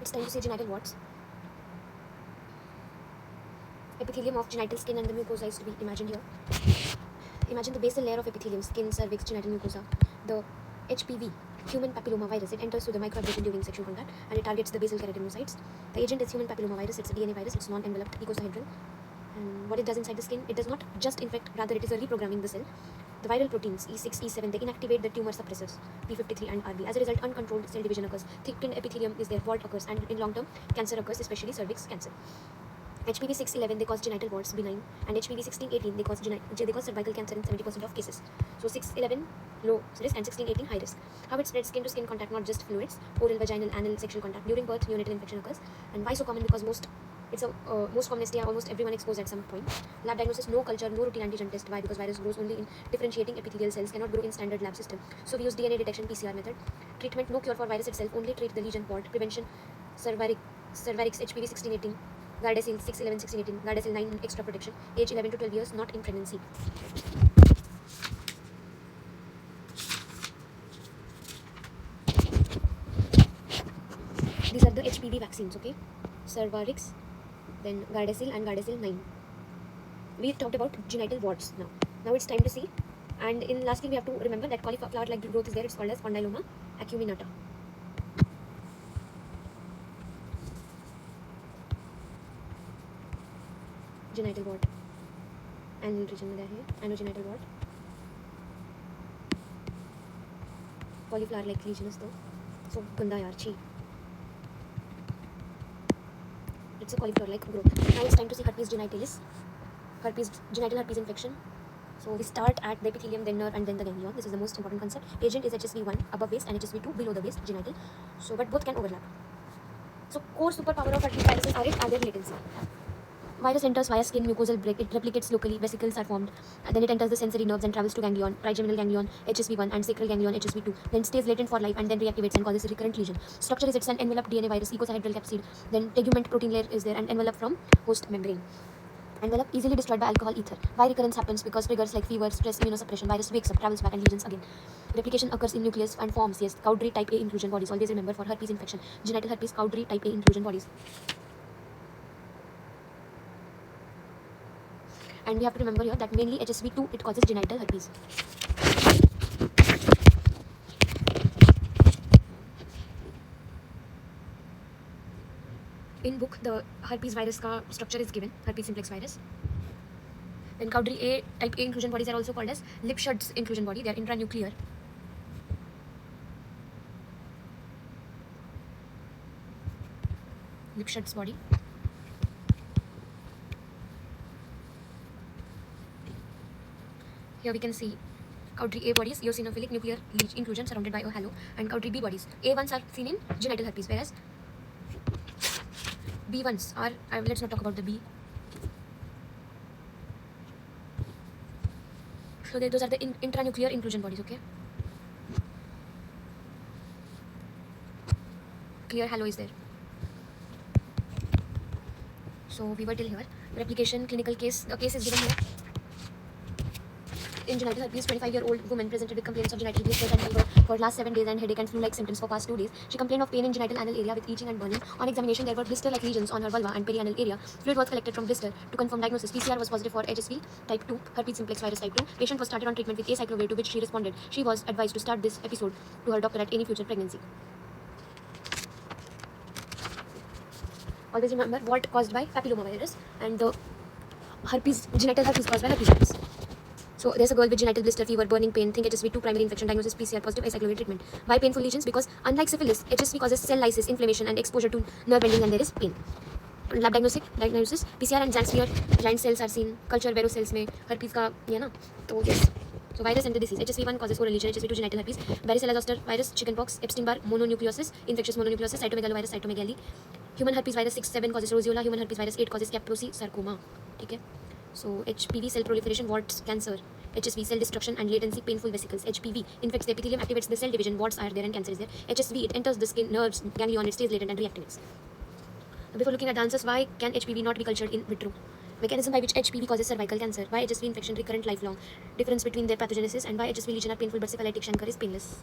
It's time to see genital warts. Epithelium of genital skin and the mucosa is to be imagined here. Imagine the basal layer of epithelium, skin, cervix, genital mucosa. The HPV, human papilloma virus, it enters through the microaggression during sexual contact and it targets the basal keratinocytes. The agent is human papilloma virus. It's a DNA virus. It's non-enveloped, icosahedral. And what it does inside the skin, it does not just infect, rather it is a reprogramming the cell. The viral proteins E6, E7, they inactivate the tumor suppressors P53 and RB. As a result, uncontrolled cell division occurs. Thickened epithelium is there, wart occurs, and in long term, cancer occurs, especially cervix cancer. HPV 611 they cause genital warts benign, and HPV 1618 they cause cervical cancer in 70% of cases. So 611 low risk and 1618 high risk. How it spreads? Skin to skin contact, not just fluids. Oral, vaginal, anal, sexual contact. During birth, neonatal infection occurs. And why so common? Because most common STI, almost everyone exposed at some point. Lab diagnosis: no culture, no routine antigen test. Why? Because virus grows only in differentiating epithelial cells, cannot grow in standard lab system. So we use DNA detection, PCR method. Treatment: no cure for virus itself, only treat the lesion wart. Prevention: cervarix HPV 1618. Gardasil 611 1618, Gardasil 9 extra protection, age 11 to 12 years, not in pregnancy. These are the HPV vaccines, okay? Cervarix, then Gardasil and Gardasil 9. We talked about genital warts now. Now it's time to see. And in lastly, we have to remember that cauliflower-like growth is there. It's called as condyloma acuminata. Genital wart. Anal region में है anogenital wart. Cauliflower like lesions though. So गंदा यार छी. It's a cauliflower like growth. Now it's time to see herpes genitalis. Genital herpes infection. So we start at the epithelium, then nerve, and then the ganglion. This is the most important concept. Agent is HSV1 above waist and HSV2 below the waist, genital. So but both can overlap. So core superpower of herpes viruses are their latency. Virus enters via skin, mucosal break, it replicates locally, vesicles are formed, and then it enters the sensory nerves and travels to ganglion, trigeminal ganglion, HSV1, and sacral ganglion, HSV2, then stays latent for life and then reactivates and causes a recurrent lesion. Structure is it's an enveloped DNA virus, icosahedral capsid, then tegument protein layer is there, and envelope from host membrane. Envelope easily destroyed by alcohol ether. Why recurrence happens? Because triggers like fever, stress, immunosuppression, virus wakes up, travels back, and lesions again. Replication occurs in nucleus and forms, yes, Cowdery type A inclusion bodies. Always remember for herpes infection, genital herpes, Cowdery type A inclusion bodies. And we have to remember here that mainly HSV2 it causes genital herpes. In book the herpes virus ka structure is given, herpes simplex virus. Then Cowdery A type A inclusion bodies are also called as Lipschutz inclusion body. They are intranuclear. Lipschutz body. Here we can see Cowdery A bodies, eosinophilic nuclear leech inclusion surrounded by a halo, and Cowdery B bodies. A1s are seen in genital herpes, whereas B1s are, let's not talk about the B. So those are the intranuclear inclusion bodies, okay? Clear halo is there. So we were till here. Replication, clinical case, the case is given here. In genital herpes, 25-year-old woman presented with complaints of genital blisters and fever for last 7 days and headache and flu-like symptoms for past 2 days. She complained of pain in genital anal area with itching and burning. On examination, there were blister-like lesions on her vulva and perianal area. Fluid was collected from blister. To confirm diagnosis, PCR was positive for HSV type 2, herpes simplex virus type 2. Patient was started on treatment with acyclovir, to which she responded. She was advised to start this episode to her doctor at any future pregnancy. Always remember what caused by papilloma virus and the genital herpes caused by herpes virus. So there's a girl with genital blister, fever, burning pain, think HSV2 primary infection, diagnosis PCR positive, acyclovir treatment. Why painful lesions? Because unlike syphilis, HSV causes cell lysis, inflammation and exposure to nerve ending and there is pain. Lab diagnosis, PCR and giant cells are seen, culture verocells में herpes का ये ना, तो yes. So virus and the disease. HSV1 causes oral lesion, HSV2 genital herpes, varicella zoster virus, chickenpox, Epstein-Barr, mononucleosis, infectious mononucleosis, cytomegalovirus, cytomegaly. Human herpes virus 6-7 causes roseola, human herpes virus 8 causes Kaposi sarcoma. Okay. So HPV cell proliferation, warts, cancer. HSV cell destruction and latency, painful vesicles. HPV infects the epithelium, activates the cell division, warts are there and cancer is there. HSV it enters the skin, nerves, ganglion, it stays latent and reactivates. Before looking at the answers, why can HPV not be cultured in vitro? Mechanism by which HPV causes cervical cancer. Why HSV infection recurrent lifelong. Difference between their pathogenesis and why HSV lesion are painful but syphilitic chancre is painless.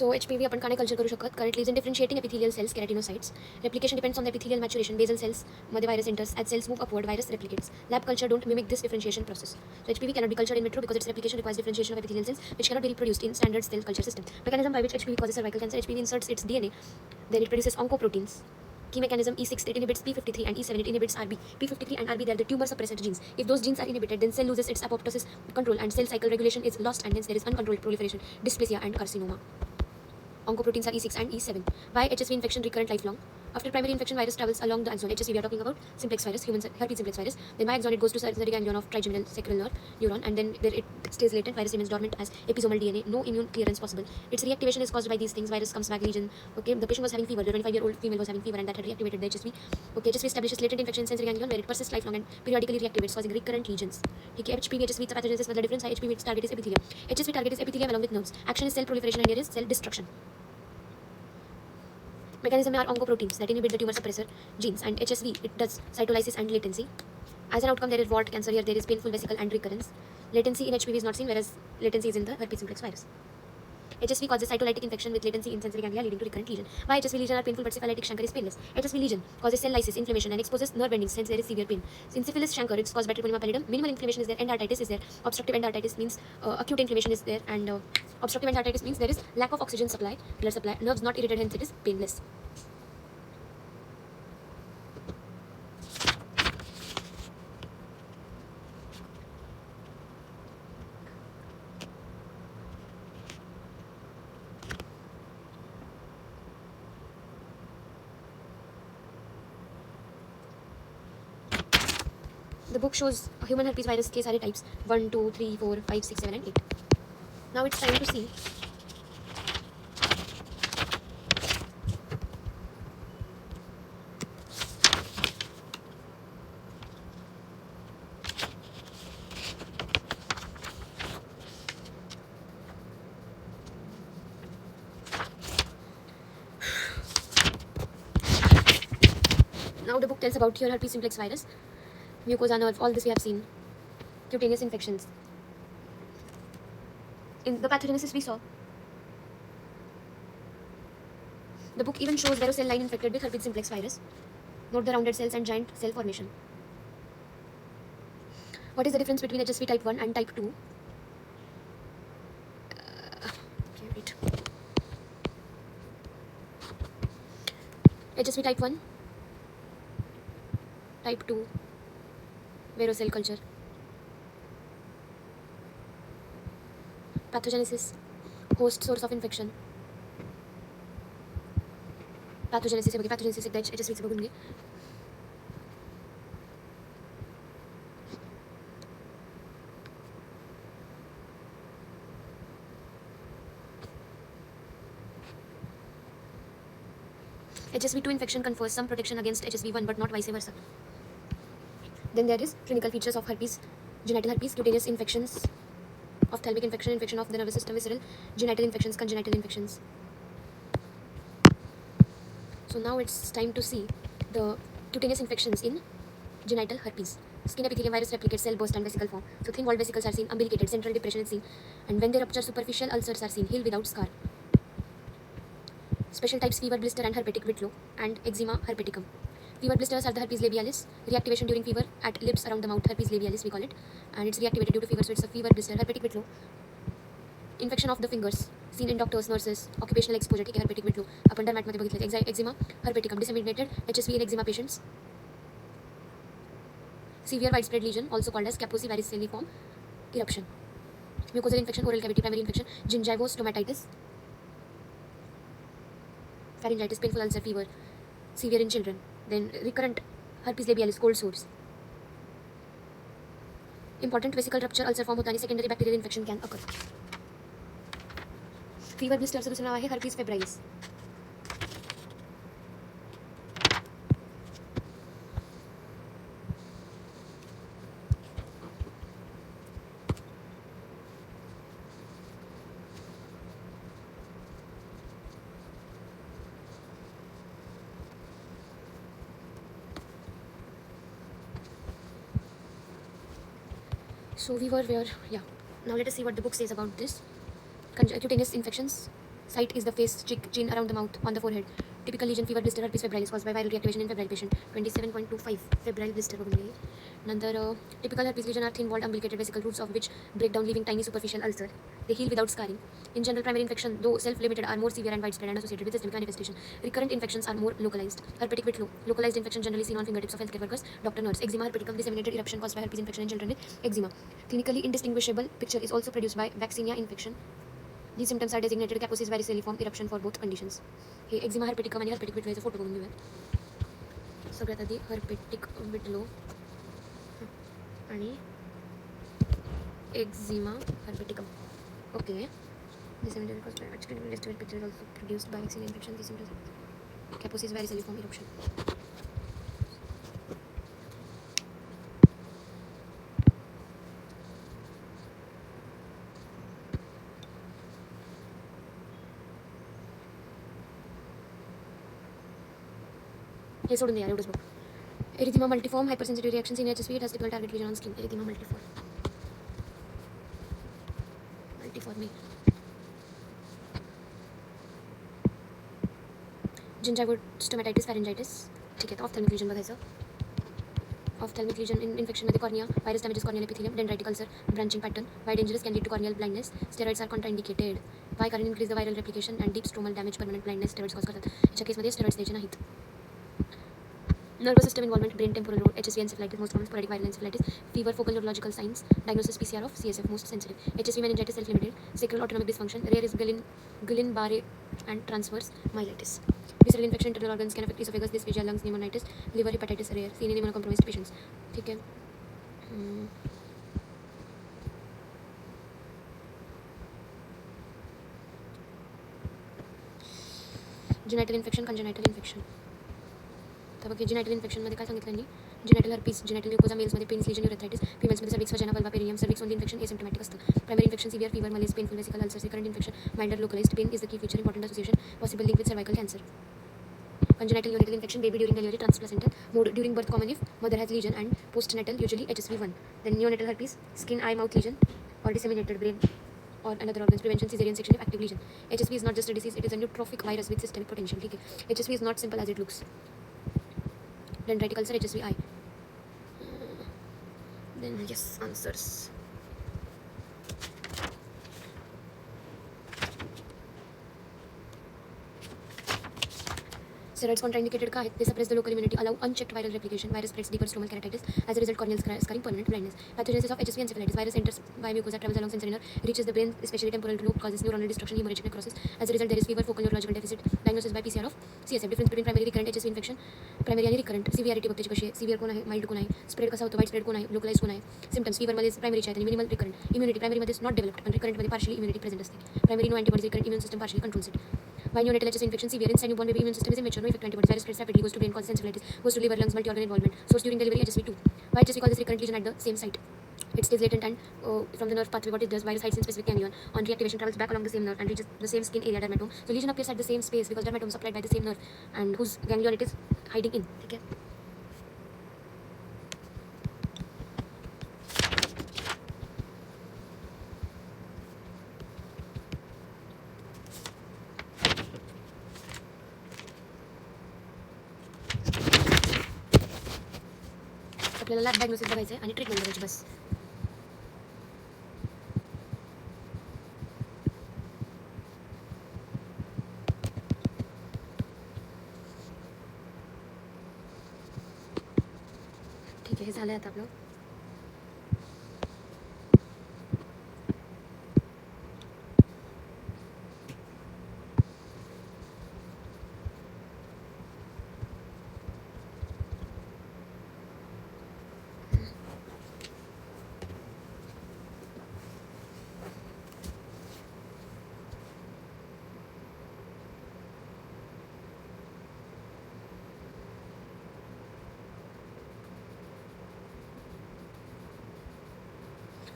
So HPV आपण का नाही culture करू शकत? Currently is in differentiating epithelial cells, keratinocytes. Replication depends on the epithelial maturation. Basal cells मध्ये virus enters. As cells move upward, virus replicates. Lab culture don't mimic this differentiation process. So HPV cannot be cultured in vitro because its replication requires differentiation of epithelial cells, which cannot be reproduced in standard cell culture system. Mechanism by which HPV causes cervical cancer: HPV inserts its DNA, then it produces oncoproteins. Key mechanism: E6 it inhibits P53 and E7 it inhibits RB. P53 and RB they are the tumor suppressor genes. If those genes are inhibited, then cell loses its apoptosis control and cell cycle regulation is lost, and hence there is uncontrolled proliferation, dysplasia and carcinoma. Oncoproteins are E6 and E7. Why HSV infection recurrent lifelong? After primary infection, virus travels along the axon. HSV we are talking about simplex virus, human herpes simplex virus. Then by axon it goes to synthetic ganglion of trigeminal sacral neuron, and then there it stays latent. Virus remains dormant as episomal DNA. No immune clearance possible. Its reactivation is caused by these things. Virus comes back lesion. Okay, the patient was having fever. The 25-year-old female was having fever, and that had reactivated the HSV. Okay, HSV establishes latent infection in sensory ganglion where it persists lifelong and periodically reactivates, causing recurrent lesions. Okay, HPV HSV चा pathogenesis मध्ये difference आहे. HPV its target is epithelium. HSV target is epithelium along with nerves. Action is cell proliferation, and here is cell destruction. Mechanism are oncoproteins that inhibit the tumor suppressor genes, and HSV it does cytolysis and latency. As an outcome, there is wart cancer. Here there is painful vesicle and recurrence. Latency in HPV is not seen, whereas latency is in the herpes simplex virus. HSV causes cytolytic infection with latency in sensory ganglia leading to recurrent lesion. Why HSV lesion are painful but syphilitic chancre is painless? HSV lesion causes cell lysis, inflammation, and exposes nerve endings, hence there is severe pain. In syphilis chancre, it's caused by Treponema pallidum. Minimal inflammation is there, endartitis is there. Obstructive endartitis means acute inflammation is there, and obstructive endartitis means there is lack of oxygen supply, blood supply. Nerves not irritated, hence it is painless. The book shows human herpes virus के सारे types 1, 2, 3, 4, 5, 6, 7 and 8. Now it's time to see now the book tells about your herpes simplex virus, mucosa nerve, all this we have seen. Cutaneous infections. In the pathogenesis we saw. The book even shows varicose line infected with herpes simplex virus. Note the rounded cells and giant cell formation. What is the difference between HSV type 1 and type 2? Okay, wait. HSV type 1, type 2, varicose culture. Pathogenesis, host source of infection. Pathogenesis आहे बघा, pathogenesis एकदा HSV चं बघून घे. HSV2 infection confers some protection against HSV1 but not vice versa. Then there is clinical features of herpes, genital herpes, cutaneous infections, ophthalmic infection, infection of the nervous system, visceral, genital infections, congenital infections. So now it's time to see the cutaneous infections in genital herpes. Skin epithelium virus replicates, cell burst and vesicle form. So thin walled vesicles are seen, umbilicated, central depression is seen, and when they rupture, superficial ulcers are seen, heal without scar. Special types: fever, blister and herpetic whitlow, and eczema herpeticum. Fever blisters are the herpes labialis. Reactivation during fever at lips around the mouth, herpes labialis we call it, and it's reactivated due to fever, so it's a fever blister. Herpetic whitlow, infection of the fingers, seen in doctors, nurses, occupational exposure. ठीक है, herpetic whitlow आपण डर्मॅट मध्ये बघितलं. Eczema herpeticum, disseminated HSV in eczema patients. Severe widespread lesion, also called as Kaposi varicella eruption. Mucosal infection, oral cavity, primary infection, gingivostomatitis, pharyngitis, painful ulcer, fever, severe in children. Then recurrent herpes labialis, cold sores. Important vesicle rupture, ulcer form होता आणि secondary bacterial infection can occur. Fever blister चं दुसरं नाव आहे herpes febrilis. So we were where, yeah. Now let us see what the book says about this. Cutaneous infections, Site is the face, cheek, chin, around the mouth, on the forehead. Typical lesion, fever, blister, herpes febrilis caused by viral reactivation in febrile patient. 27.25 febrile blister हो गई. नंतर typical herpes lesion are thin walled umbilicated vesicle roots of which break down leaving tiny superficial ulcer. They heal without scarring. In general, primary infection, though self-limited, are more severe and widespread and associated with systemic manifestation. Recurrent infections are more localized. Herpetic whitlow, localized infection generally seen on fingertips of healthcare workers, doctor, nurse. Eczema herpeticum, disseminated eruption caused by herpes infection in children with eczema. Clinically indistinguishable picture is also produced by vaccinia infection. These symptoms are designated Kaposi's varicella eruption for both conditions. हे eczema herpeticum आणि herpetic whitlow चा photo बघून घेऊया. सगळ्यात आधी herpetic whitlow आणि eczema herpeticum. Okay. Disseminated caused by actually listed picture is also produced by vaccinia infection. These symptoms are Kaposi's varicella eruption. हे सोडून द्या एवढंच बघ. Erythema multiform hypersensitive reactions in HSV. It has typical target lesion on skin. Erythema multiforme. Gingival stomatitis, pharyngitis. ठीक आहे. तर ophthalmic lesion बघायचं. Ophthalmic lesion infection मध्ये cornea, virus damages corneal epithelium, dendritic ulcer, branching pattern. Why dangerous? Can lead to corneal blindness. Steroids are contraindicated. Why? कारण increase the viral replication and deep stromal damage, permanent blindness. Steroids cause करतात. याच्या केसमध्ये steroids द्यायचे नाहीत. Nervous system involvement, brain temporal lobe, HSV encephalitis, most common sporadic viral encephalitis, fever, focal neurological signs, diagnosis PCR of CSF, most sensitive, HSV meningitis, self-limited, sacral autonomic dysfunction, rare is Guillain-Barré and transverse myelitis. Visceral infection, internal organs can affect esophagus, dysphagia, lungs, pneumonitis, liver hepatitis, rare, seen in immunocompromised patients. ठीक है. Genital infection, congenital infection. तर बघ जिनायटल इन्फेक्शनमध्ये काय सांगितलं त्यांनी. Genital herpes, genital ल्युकोजा मेल्समध्ये penis lesion urethritis, फिमेल्समध्ये cervix vagina vulva perineum, cervix only infection asymptomatic असतं. Primary infection severe fever, malaise, painful vesicle ulcer, recurrent infection, milder localised pain is the key feature, important association, possible link with cervical cancer. Congenital neonatal infection, baby during delivery, transplacental, mode during birth common if mother has lesion, and postnatal usually HSV1. Then neonatal herpes, skin, eye, mouth lesion, or disseminated brain or another organs. Prevention, cesarean section if active lesion. HSV is not just a disease, it is a neurotrophic virus with systemic potential. ठीक है. HSV is not simple as it looks. Dendritic ulcer, HSV eye. Then yes, answers. Steroids contraindicated का आहेत. They suppress the local immunity, allow unchecked viral replication. Virus spreads deeper stromal keratitis. As a result, corneal scarring, permanent blindness. Pathogenesis of HSV encephalitis. Virus enters via mucosa, travels along sensory nerve, reaches the brain, especially temporal lobe, causes neuronal destruction, hemorrhagic necrosis. As a result, there is fever, focal neurological deficit. Diagnosis by PCR of CSF. Difference between primary recurrent HSV infection, primary आणि recurrent. Severity बघ त्याची कशी आहे. Severe कोण आहे, mild कोण आहे, spread कसा होतो, वाईड स्प्रेड कोण आहे, लोकलाइज कोण आहे. सिम्पटम्स फीवरमध्ये प्रायमरीचे आहेत आणि मिनिमल रिकरंट. इम्युनिटी प्रायमरीमध्ये नॉट डेव्हलप्ड, पण रिकरंटमध्ये पार्शियली इम्युनिटी प्रेझेंट असते. Primary no antibodies, recurrent immune system partially controls it. By neonatal HSV infection, severe inside newborn baby immune system is immature, no effect antibodies. Virus spreads rapidly, goes to brain, causes encephalitis, goes to liver, lungs, multi-organ involvement. Source during delivery, HSV2. Why HSV causes recurrent lesion at the same site? It stays latent and from the nerve pathway, what it does, virus hides in specific ganglion. On reactivation, travels back along the same nerve and reaches the same skin area, dermatome. So lesion appears at the same space because dermatome is supplied by the same nerve and whose ganglion it is hiding in. Okay. आपल्याला lab diagnosis बघायचं आहे आणि treatment बघायची बस. ठीक आहे, हे झालं आहे आता आपलं.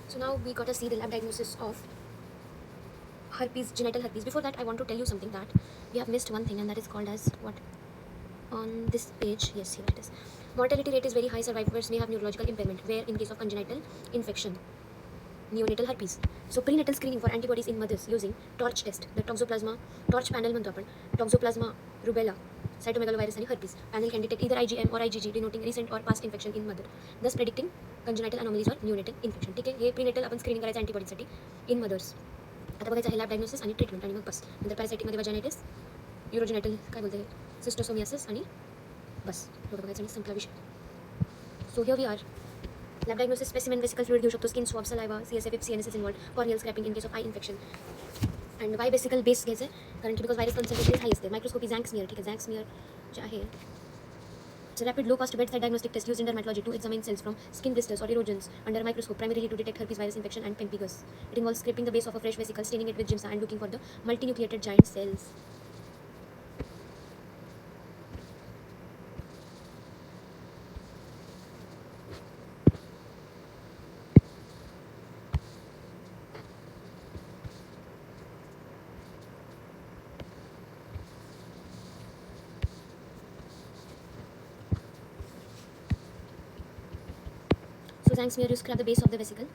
So now we got to see the lab diagnosis of herpes, genital herpes. Before that, I want to tell you something that we have missed one thing, and that is called as what? On this page, yes, here it is. Mortality rate is very high. Survivors may have neurological impairment, where in case of congenital infection. neonatal herpes. So prenatal screening for antibodies in mothers using TORCH test. The TORCH panel म्हणतो आपण. Toxoplasma rubella, cytomegalovirus आणि herpes. Panel can detect either IgM or IgG denoting recent or past infection in mother, thus predicting congenital anomalies or neonatal infection. ठीक आहे, हे prenatal आपण screening करायचं अँटीबॉडीसाठी इन mother's. आता बघायचं आहे लॅब डायग्नोसिस आणि ट्रीटमेंट आणि मग बस. नंतर पॅरासायटिकमध्ये वजायनायटिस, युरोजेनायटल काय बोलते सिस्टोसोमियासिस आणि बस एवढं बघायचं आणि संपला विषय. So here we are. Lab diagnosis specimen vesicle fluid घेऊ शकतो, skin swab, saliva, CSF, CNS is involved, corneal scraping in case of eye infection. And why vesicle base घ्यायचं आहे कारण की बिकॉज व्हायरस कॉन्सन्ट्रेशन हाय असते. Microscopy Tzanck smear. ठीक आहे, झँक smear जे आहे it's a rapid low-cost bedside diagnostic test used in dermatology to examine cells from skin blisters or erosions under a microscope, primarily to detect herpes virus infection and pemphigus. It involves scraping the base of a fresh vesicle, staining it with giemsa, and looking for the multinucleated giant cells. So Zank smear, you scrap the base of the vesicle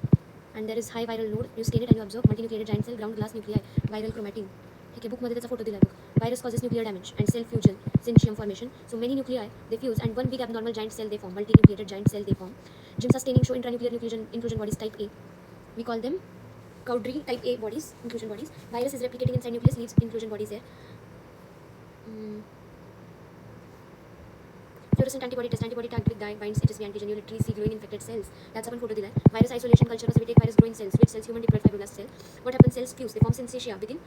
and there is high viral load. You stain it and you observe multinucleated giant cell, ground glass nuclei, viral chromatin. ठीक आहे, बुकमध्ये त्याचा photo दिला बघ. Virus causes nuclear damage and cell fusion, syncytium formation. So many nuclei they fuse and one big abnormal giant cell they form, multinucleated giant cell they form. Giemsa staining show intranuclear inclusion bodies type A. We call them Cowdrey type A bodies, inclusion bodies. Virus is replicating inside nucleus, leaves inclusion bodies there. Fluorescent antibody test, antibody tagged with dye binds HSV antigen. You literally see glowing infected cells. त्याचा पण photo दिलाय. Virus isolation culture. So we take virus growing cells. Which cells? Human diploid fibroblast cell. What happens? Cells fuse. They form syncytia within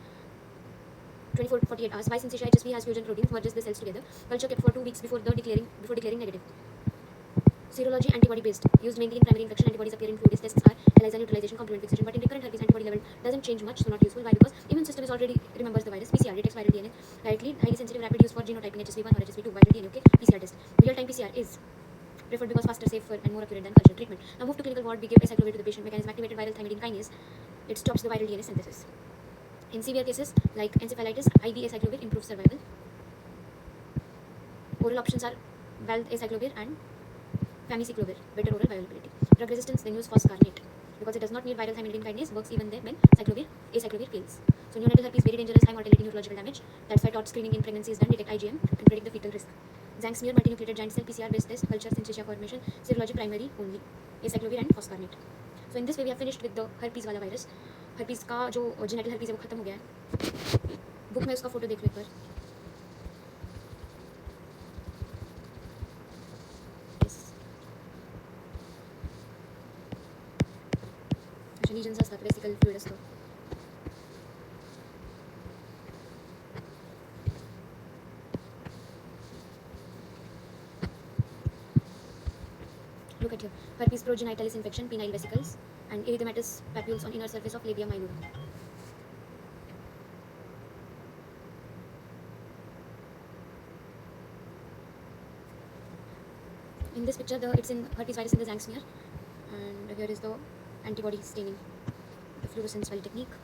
24 to 48 hours. Why syncytia? HSV has fusion proteins, merges the cells together. Culture kept for 2 weeks before declaring negative. Serology antibody based, used mainly in primary infection. Antibodies appear in fluids. Tests are ELISA neutralization, complement fixation. But in recurrent herpes, antibody level doesn't change much, so not useful. Why? Because immune system is already remembers the virus. PCR detects viral DNA directly. Highly sensitive, rapid use for genotyping HSV1 or HSV2 viral DNA. Okay, PCR test. Real time PCR is preferred because faster, safer, and more accurate than culture treatment. Now move to clinical ward. We give acyclovir to the patient. Mechanism: activated viral thymidine kinase. It stops the viral DNA synthesis. In severe cases like encephalitis, IV acyclovir improves survival. Oral options are Val acyclovir and Famiciclovir, better oral bioavailability. Drug resistance, then use phoscarnate because it does not need viral thymidine kinase, works even then when acyclovir fails. So neonatal herpes very dangerous, high mortality, neurological damage. That's why TORCH screening in pregnancy is done, detect IgM and predict the fetal risk. Zank smear, multinucleated giant cell, PCR based test, culture, syncytia formation, serology primary only, acyclovir and phoscarnate. So in this way we have finished with the herpes वाला virus. herpes का जो genital herpes है वो खत्म हो गया है. Book में उसका फोटो देख लो एक बार. Lesions असतात, vesical fluid असतो. Look at here. Herpes progenitalis infection, penile vesicles, and erythematous papules on inner surface of labia minora. In this picture, it's in herpes virus in the Zank smear, and here is the antibody staining, the fluorescent swell technique,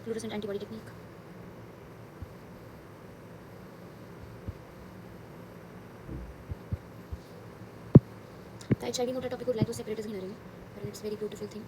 fluorescent antibody technique. The HIV मोठा topic उरलाय तो सेपरेटच घेणार आहे मी कारण it's very beautiful thing.